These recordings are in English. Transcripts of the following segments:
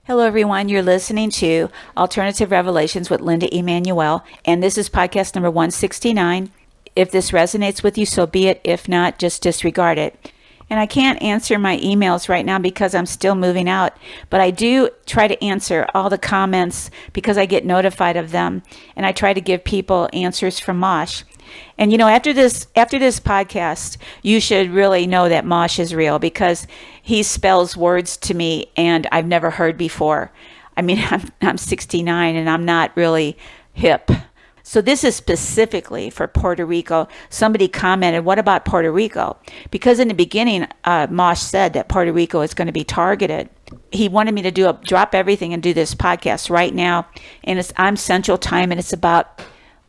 Hello, everyone. You're listening to Alternative Revelations with Linda Emanuel, and this is podcast number 169. If this resonates with you, so be it. If not, just disregard it. And I can't answer my emails right now because I'm still moving out, but I do try to answer all the comments because I get notified of them, and I try to give people answers from Mosh. And after this podcast, you should really know that Mosh is real because he spells words to me and I've never heard before. I mean, I'm 69 and I'm not really hip. So this is specifically for Puerto Rico. Somebody commented, what about Puerto Rico? Because in the beginning, Mosh said that Puerto Rico is going to be targeted. He wanted me to drop everything and do this podcast right now. And I'm Central Time and it's about,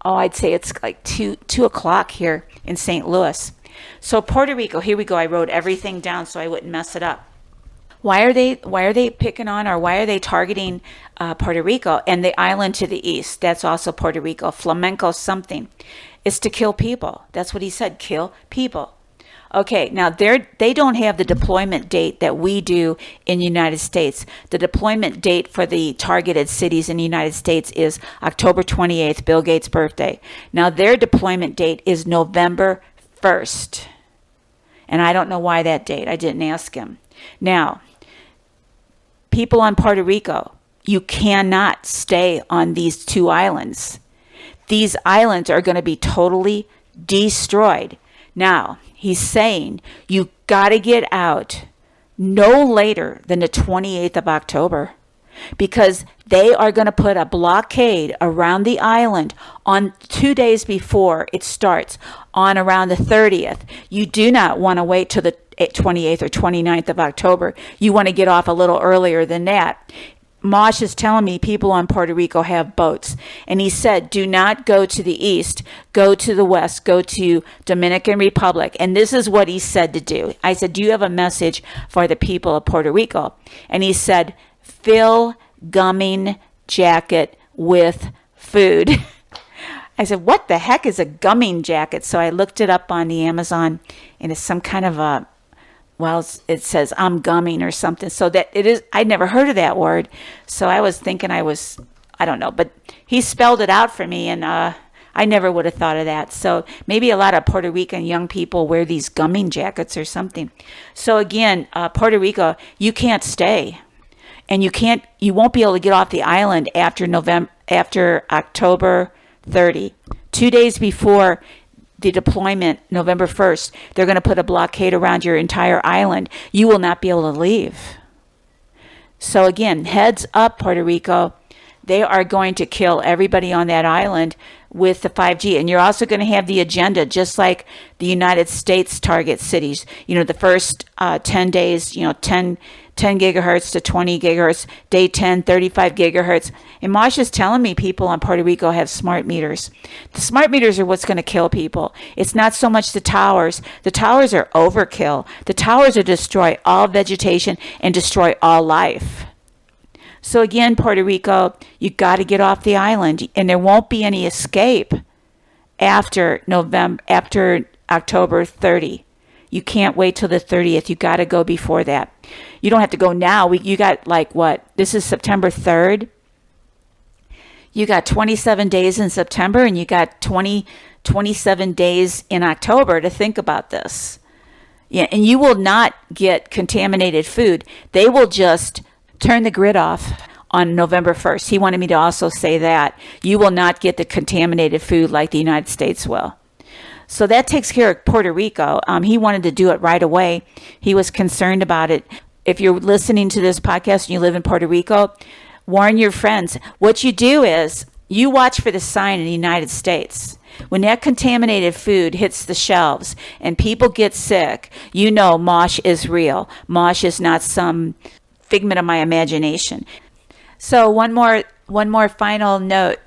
I'd say it's like 2 o'clock here in St. Louis. So Puerto Rico, here we go. I wrote everything down so I wouldn't mess it up. Why are they picking on, or why are they targeting Puerto Rico and the island to the east? That's also Puerto Rico. Flamenco something. It's to kill people. That's what he said, kill people. Okay, now they don't have the deployment date that we do in the United States. The deployment date for the targeted cities in the United States is October 28th, Bill Gates' birthday. Now their deployment date is November 1st. And I don't know why that date. I didn't ask him. Now, people on Puerto Rico, you cannot stay on these two islands. These islands are going to be totally destroyed. Now, he's saying you got to get out no later than the 28th of October because they are going to put a blockade around the island on 2 days before it starts, on around the 30th. You do not want to wait till the 28th or 29th of October. You want to get off a little earlier than that. Mosh is telling me people on Puerto Rico have boats. And he said, do not go to the east, go to the west, go to Dominican Republic. And this is what he said to do. I said, do you have a message for the people of Puerto Rico? And he said, fill gumming jacket with food. I said, what the heck is a gumming jacket? So I looked it up on the Amazon, and it's some kind of it says I'm gumming or something. So that it is, I'd never heard of that word. So I was thinking I don't know, but he spelled it out for me, and I never would have thought of that. So maybe a lot of Puerto Rican young people wear these gumming jackets or something. So again, Puerto Rico, you can't stay. And you won't be able to get off the island after October 30. 2 days before the deployment, November 1st, they're going to put a blockade around your entire island. You will not be able to leave. So again, heads up, Puerto Rico. They are going to kill everybody on that island with the 5G. And you're also going to have the agenda, just like the United States target cities. The first 10 days, 10 gigahertz to 20 gigahertz, day 10, 35 gigahertz. And Mosh is telling me people on Puerto Rico have smart meters. The smart meters are what's going to kill people. It's not so much the towers. The towers are overkill. The towers are destroy all vegetation and destroy all life. So again, Puerto Rico, you got to get off the island, and there won't be any escape after October 30. You can't wait till the 30th. You got to go before that. You don't have to go now. You got this is September 3rd. You got 27 days in September, and you got 27 days in October to think about this. Yeah, and you will not get contaminated food. They will just turn the grid off on November 1st. He wanted me to also say that. You will not get the contaminated food like the United States will. So that takes care of Puerto Rico. He wanted to do it right away. He was concerned about it. If you're listening to this podcast and you live in Puerto Rico, warn your friends. What you do is you watch for the sign in the United States. When that contaminated food hits the shelves and people get sick, you know Mosh is real. Mosh is not some figment of my imagination. So one more final note.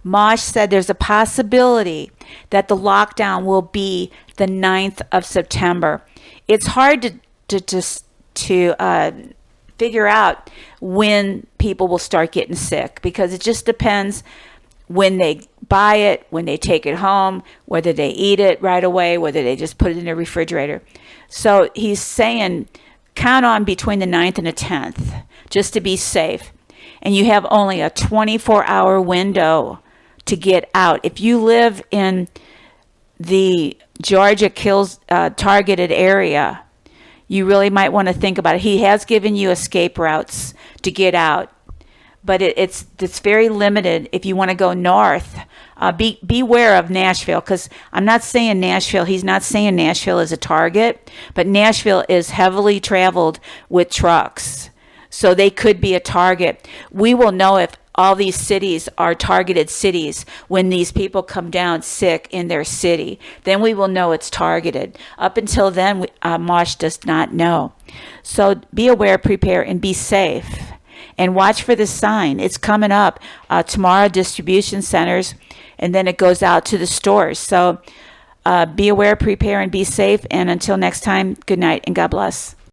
Mosh said there's a possibility that the lockdown will be the 9th of September. It's hard to figure out when people will start getting sick because it just depends when they buy it, when they take it home, whether they eat it right away, whether they just put it in the refrigerator. So he's saying count on between the 9th and the 10th. just to be safe. And you have only a 24-hour window to get out. If you live in the Georgia kills targeted area, you really might want to think about it. He has given you escape routes to get out, but it's very limited. If you want to go north, beware of Nashville, because I'm not saying Nashville. He's not saying Nashville is a target, but Nashville is heavily traveled with trucks, so they could be a target. We will know if all these cities are targeted cities when these people come down sick in their city. Then we will know it's targeted. Up until then, Mosh does not know. So be aware, prepare, and be safe. And watch for the sign. It's coming up tomorrow, distribution centers, and then it goes out to the stores. So be aware, prepare, and be safe. And until next time, good night and God bless.